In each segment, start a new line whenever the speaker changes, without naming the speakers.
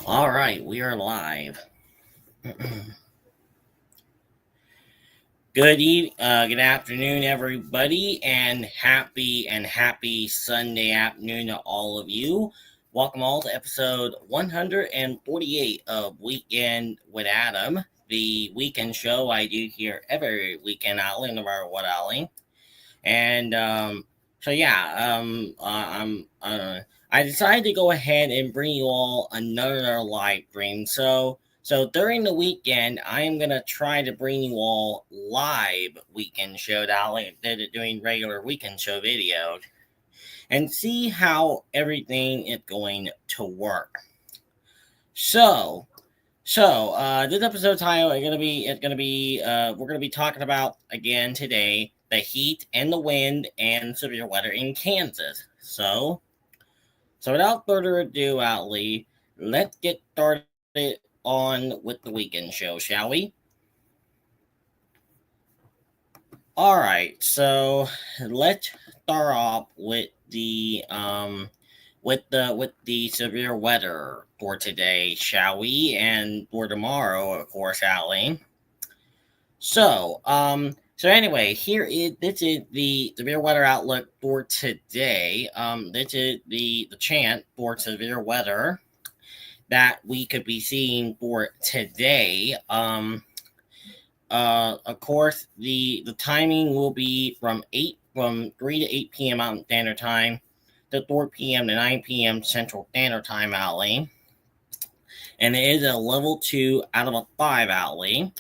All right, we are live. Good afternoon, everybody, and happy Sunday afternoon to all of you. Welcome all to episode 148 of Weekend with Adam, the weekend show I do here every weekend, Ali, no matter what, Ali. And so yeah, I decided to go ahead and bring you all another live stream. So during the weekend, I'm gonna try to bring you all live weekend show that I did it doing regular weekend show videos and see how everything is going to work. So this episode title is we're gonna be talking about again today the heat and the wind and severe weather in Kansas. So without further ado, Ali, let's get started on with the weekend show, shall we? All right, so let's start off with the severe weather for today, shall we? And for tomorrow, of course, Ali. So anyway, this is the severe weather outlook for today. This is the chant for severe weather that we could be seeing for today. Of course, the timing will be from 3 to 8 p.m. Mountain Standard Time to 4 p.m. to 9 p.m. Central Standard Time, Ali. And it is a level 2 out of a 5 alley.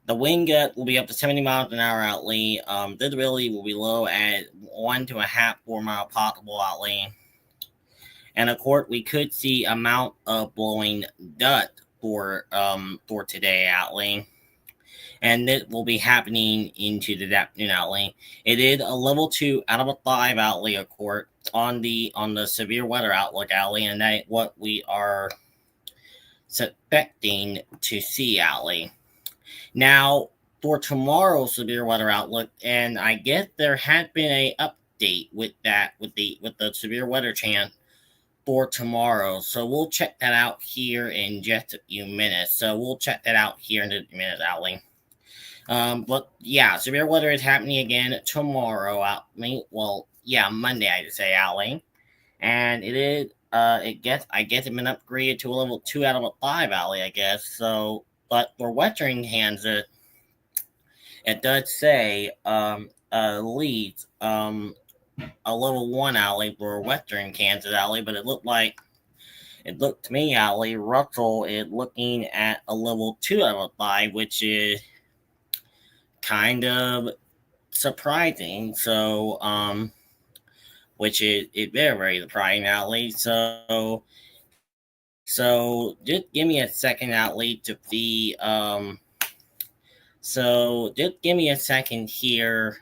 The wind gut will be up to 70 miles an hour alley. Visibility will be low at 1 to 1/2 4 mile possible alley. And of course, we could see amount of blowing dust for today alley. And this will be happening into the afternoon alley. It is a level 2 out of a 5 alley, of course, on the severe weather outlook alley, and that what we are expecting to see, Ali. Now, for tomorrow's severe weather outlook, and I guess there had been a update with the severe weather chance for tomorrow. So we'll check that out here in just a few minutes. So we'll check that out here in a few minutes, Ali. But yeah, severe weather is happening again tomorrow. Well, yeah, Monday I should say, Ali. And it is I guess it's been upgraded to a level 2 out of a 5 alley, I guess. So but for Western Kansas, it does say leads a level 1 alley for Western Kansas alley, but it looked to me, alley, Russell is looking at a level 2 out of a 5, which is kind of surprising. Which is very, very surprising, alley. So just give me a second, outlet to see. So just give me a second here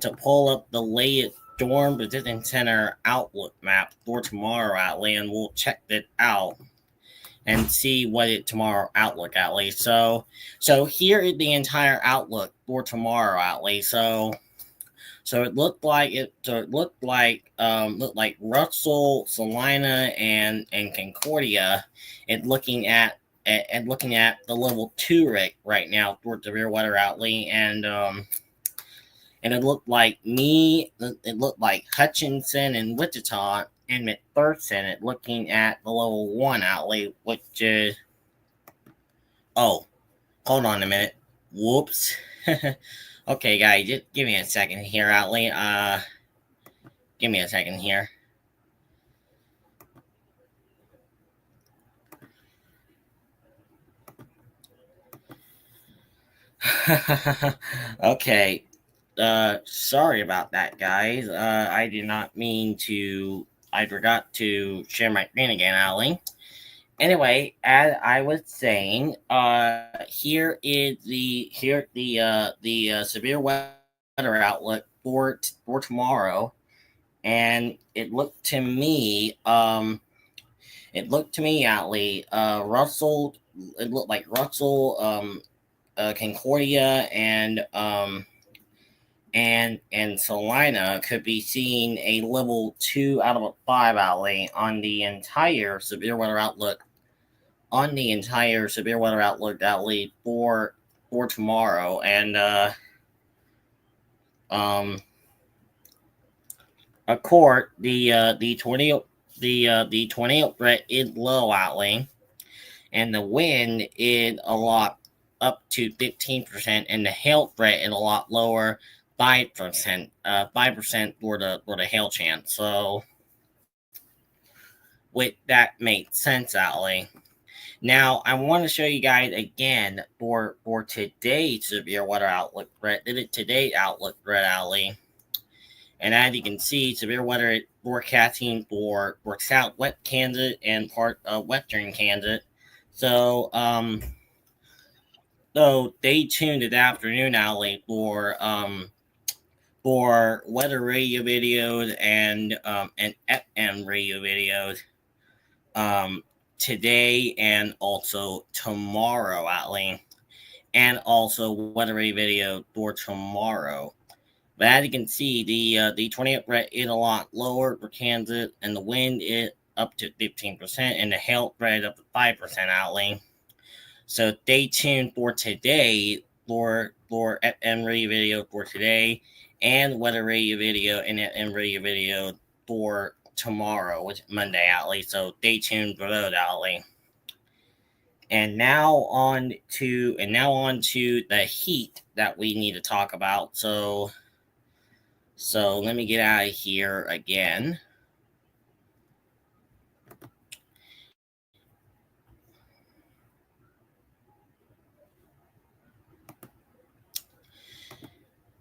to pull up the latest storm position center outlook map for tomorrow, outlet, and we'll check that out and see what it tomorrow outlook, outlet. So here is the entire outlook for tomorrow, outlet. So it looked like looked like Russell, Salina, and Concordia, and looking at the level 2 right now towards the rear weather outlet, and it looked like it looked like Hutchinson and Wichita and McPherson at looking at the level 1 outlet, which is oh, hold on a minute, whoops. Okay, guys, just give me a second here, outlet. Give me a second here. Okay. Sorry about that, guys. I did not mean to. I forgot to share my screen again, Ali. Anyway, as I was saying, here is the severe weather outlook for tomorrow, and it looked to me, Ali, Russell. It looked like Russell, Concordia, and Salina could be seeing a level 2 out of a 5 alley on the entire severe weather outlook alley for tomorrow. And um of course the 20 threat is low alley, and the wind is a lot up to 15%, and the hail threat is a lot lower, 5%, 5% for the hail chance. So with that makes sense, alley. Now I want to show you guys again for today's severe weather outlook threat. Today's outlook threat, alley. And as you can see, severe weather forecasting for southwest Kansas and part of western Kansas. So stay tuned this afternoon, alley, for weather radio videos and FM radio videos today and also tomorrow, alley, and also weather radio video for tomorrow. But as you can see, the 20th threat is a lot lower for Kansas, and the wind is up to 15%, and the hail threat is up to 5% alley. So stay tuned for today for FM radio video for today, and weather radio video and FM radio video for tomorrow, which is Monday alley. So stay tuned for those, alley. And now on to the heat that we need to talk about. So let me get out of here again.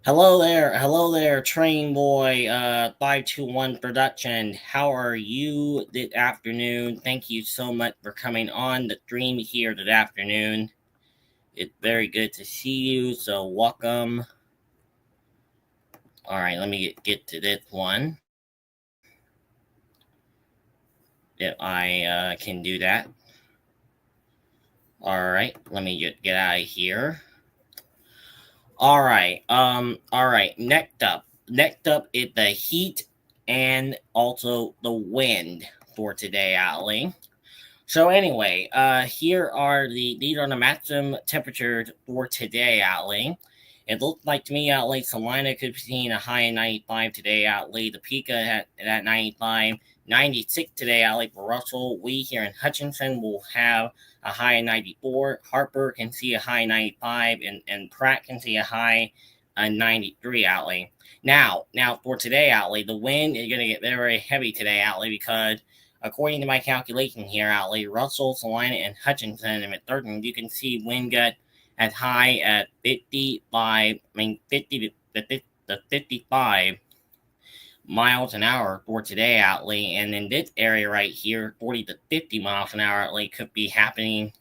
Hello there, Train Boy 521 Production. How are you this afternoon? Thank you so much for coming on the stream here this afternoon. It's very good to see you, so welcome. All right, let me get to this one. If I can do that. All right, let me get out of here. All right. Next up is the heat and also the wind for today, alley. So anyway, these are the maximum temperatures for today, alley. It looks like to me, alley, Salina could be seeing a high of 95 today, alley. Topeka at 95, 96 today, alley. For Russell, we here in Hutchinson will have a high of 94. Harper can see a high of 95, and Pratt can see a high of 93, alley. Now for today, alley, the wind is going to get very, very heavy today, alley, because according to my calculation here, alley, Russell, Salina, and Hutchinson, and McTurton, you can see wind gut as high at 50 to 55 miles an hour for today, alley. And in this area right here, 40 to 50 miles an hour, alley, could be happening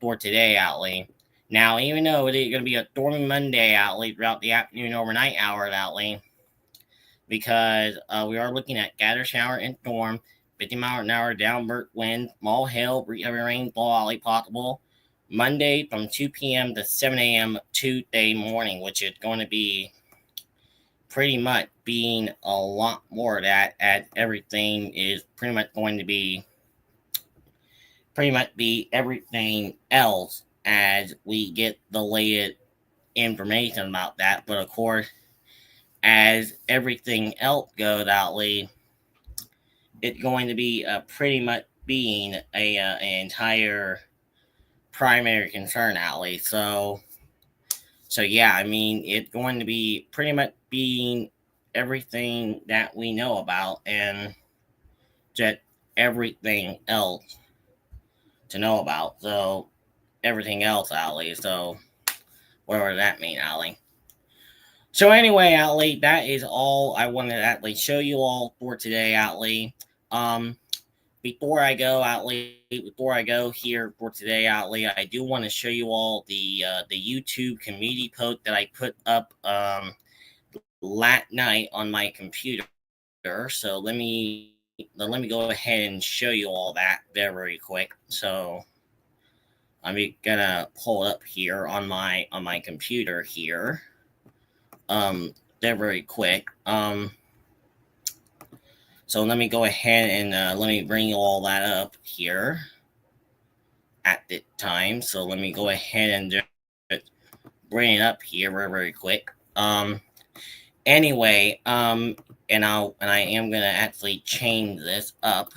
for today, alley. Now, even though it is going to be a stormy Monday, alley, throughout the afternoon overnight hours, alley, because we are looking at gather shower and storm, 50 mile an hour downward wind, small hail, heavy rainfall, alley, possible Monday from 2 p.m. to 7 a.m. Tuesday morning, which is going to be pretty much being a lot more of that, as everything is pretty much going to be everything else as we get the latest information about that. But of course, as everything else goes, alley, it's going to be pretty much being an entire primary concern, alley. So yeah, I mean, it's going to be pretty much being everything that we know about, and just everything else to know about. So everything else, alley. So whatever does that mean, alley? So anyway, alley, that is all I wanted to actually show you all for today, alley. Before I go here for today, alley, I do want to show you all the YouTube community post that I put up last night on my computer. So let me go ahead and show you all that very, very quick. So I'm gonna pull it up here on my computer here. there very quick. So let me go ahead and let me bring all that up here at the time. So let me go ahead and just bring it up here very quick. Anyway, and I am gonna actually change this up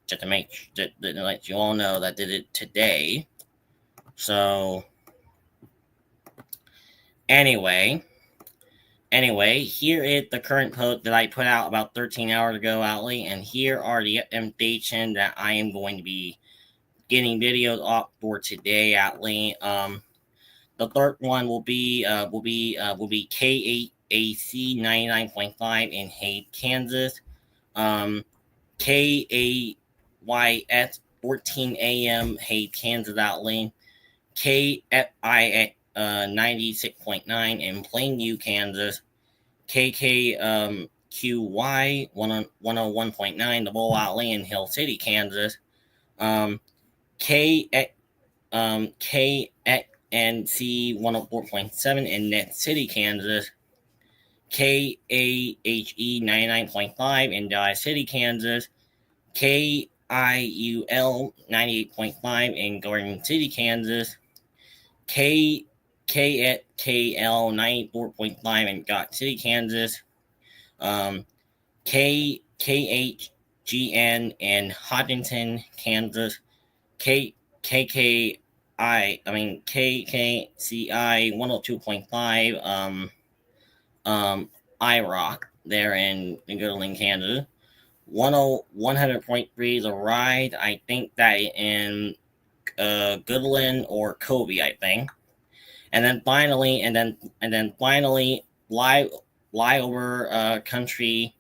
just to make to let you all know that I did it today. So anyway, here is the current post that I put out about 13 hours ago, Outly, and here are the information that I am going to be getting videos up for today, Outly. The third one will be KAAC 99.5 in Hays, Kansas. KAYS 14 AM Hays, Kansas, Outly. KFI 96.9 in Plainview, Kansas. KKQY 101.9 The Bull Outly in Hill City, Kansas. KNC 104.7 in Net City, Kansas. KAHE 99.5 in Dye City, Kansas. KIUL 98.5 in Garden City, Kansas. KKL 94.5 in Dot City, Kansas. KKHGN in Hodgson, Kansas. KKCI 102.5 IROC there in Goodland, Kansas. 100.3 The Ride, I think that in Goodland or Kobe, I think. And then finally, Flyover Country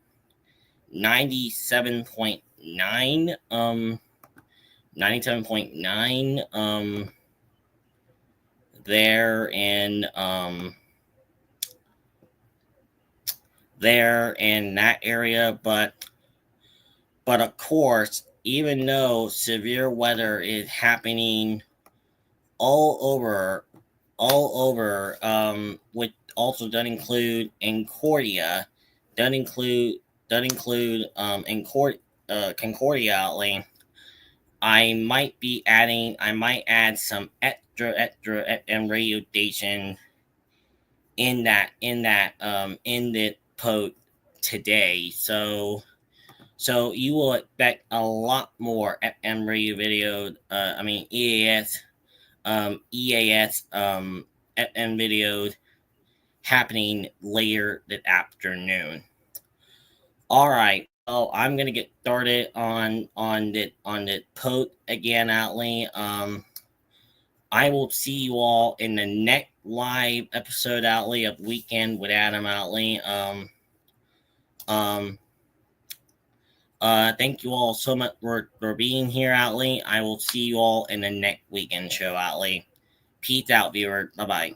97.9 97.9 there in that area, but of course, even though severe weather is happening all over, which also does include Concordia, Concordia Outly. I might add some extra FM radio station in the post today. So you will expect a lot more FM radio videos. EAS FM videos happening later this afternoon. All right. Oh, I'm gonna get started on the post again, Outly. I will see you all in the next live episode, Outly, of Weekend with Adam, Outly. Thank you all so much for being here, Outly. I will see you all in the next weekend show, Outly. Peace out, viewer. Bye bye.